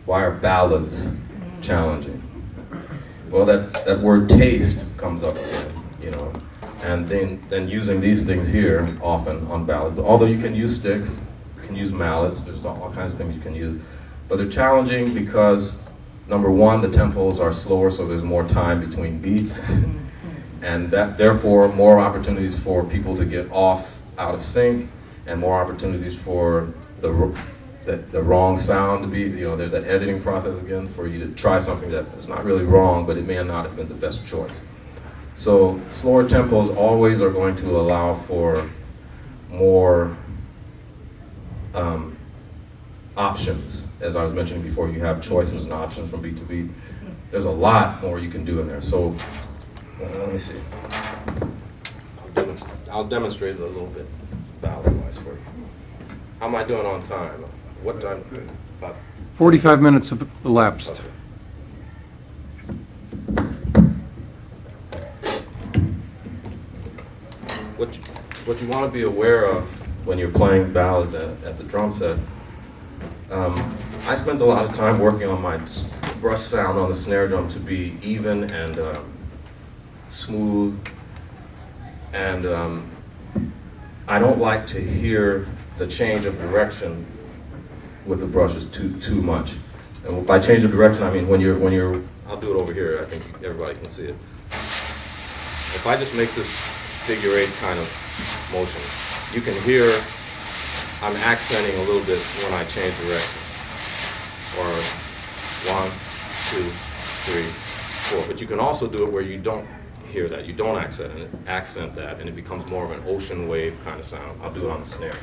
Why are ballads challenging? Well, that word taste comes up again, you know, and then using these things here often on ballads. Although you can use sticks, you can use mallets, there's all kinds of things you can use. But they're challenging because, number one, the tempos are slower, so there's more time between beats. And that, therefore, more opportunities for people to get off out of sync, and more opportunities for the wrong sound to be, you know, there's that editing process again for you to try something that is not really wrong, but it may not have been the best choice. So slower tempos always are going to allow for more options. As I was mentioning before, you have choices and options from beat to beat. There's a lot more you can do in there. So let me see. I'll demonstrate it a little bit ballad-wise for you. How am I doing on time? What time? About 45 minutes have elapsed. Okay. What you want to be aware of when you're playing ballads at the drum set, I spent a lot of time working on my brush sound on the snare drum to be even and smooth, and I don't like to hear the change of direction with the brushes too much. And by change of direction, I mean when you're I'll do it over here. I think everybody can see it. If I just make this figure 8 kind of motion, you can hear I'm accenting a little bit when I change direction. Or 1, 2, 3, 4. But you can also do it where you don't hear that. You don't accent that, and it becomes more of an ocean wave kind of sound. I'll do it on the snare.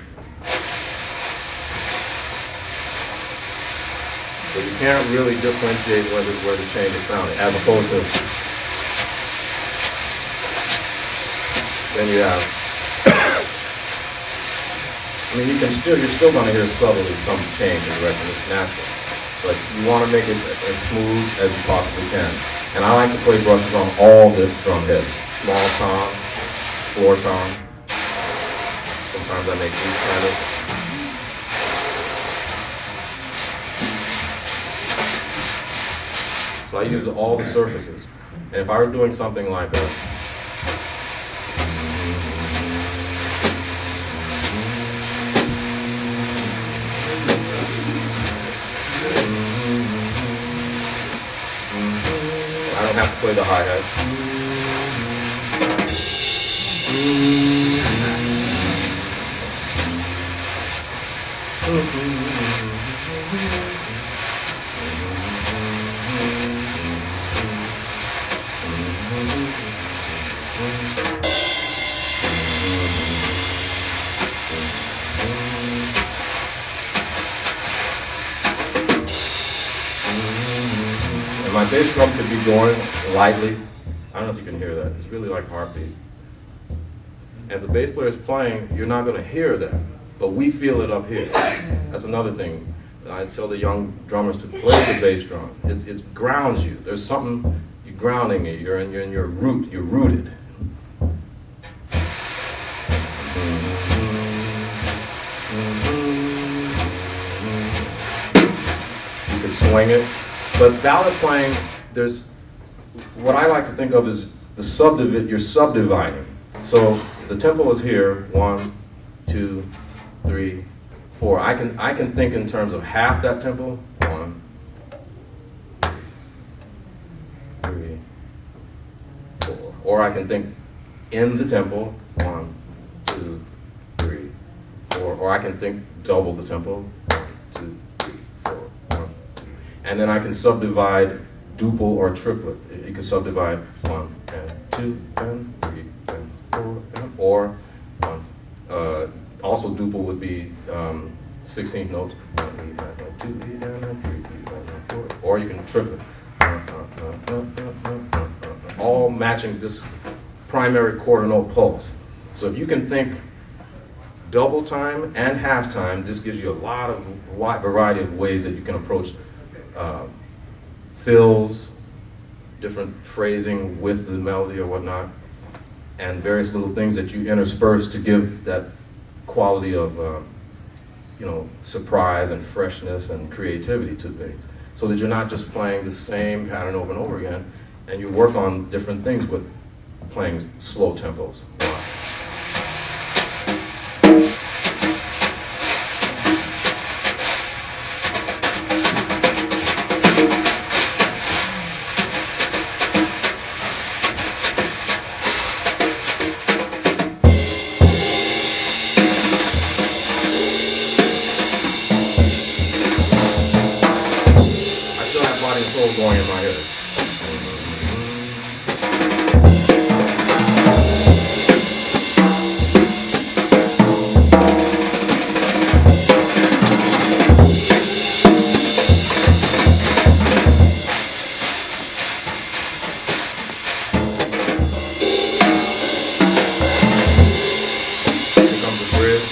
So you can't really differentiate where the change is sounding, as opposed to then you have. I mean, you're still going to hear subtly some change in direction. It's natural, but you want to make it as smooth as you possibly can. And I like to play brushes on all the drum heads: small tom, floor tom. Sometimes I make these kind of. So I use all the surfaces. And if I were doing something like a I don't have to play the hi-hat. And my bass drum could be going lightly. I don't know if you can hear that. It's really like heartbeat. And if the bass player is playing, you're not going to hear that, but we feel it up here. That's another thing. I tell the young drummers to play the bass drum. It grounds you. There's something, you're grounding it. You're in your root. You're rooted. You can swing it. But ballad playing, there's what I like to think of as you're subdividing. So the tempo is here, 1, 2, 3, 4. I can think in terms of half that tempo, 1, 3, 4. Or I can think in the tempo, 1, 2, 3, 4. Or I can think double the tempo, 1, 2, 3, 4, 1, 2. And then I can subdivide duple or triplet. You can subdivide 1 and 2 and 3 and 4 and, or 1. Also duple would be 16th notes. 1 E and 2 E and 3 E and 4. Or you can triplet. All matching this primary quarter note pulse. So if you can think double time and half time, this gives you a lot of wide variety of ways that you can approach fills, different phrasing with the melody or whatnot, and various little things that you intersperse to give that quality of surprise and freshness and creativity to things. so that you're not just playing the same pattern over and over again, and you work on different things with playing slow tempos. Body and soul going in my head. Here comes the bridge.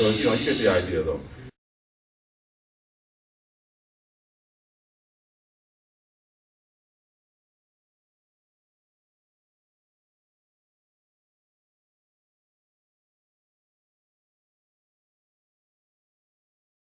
So, you know, you get the idea though.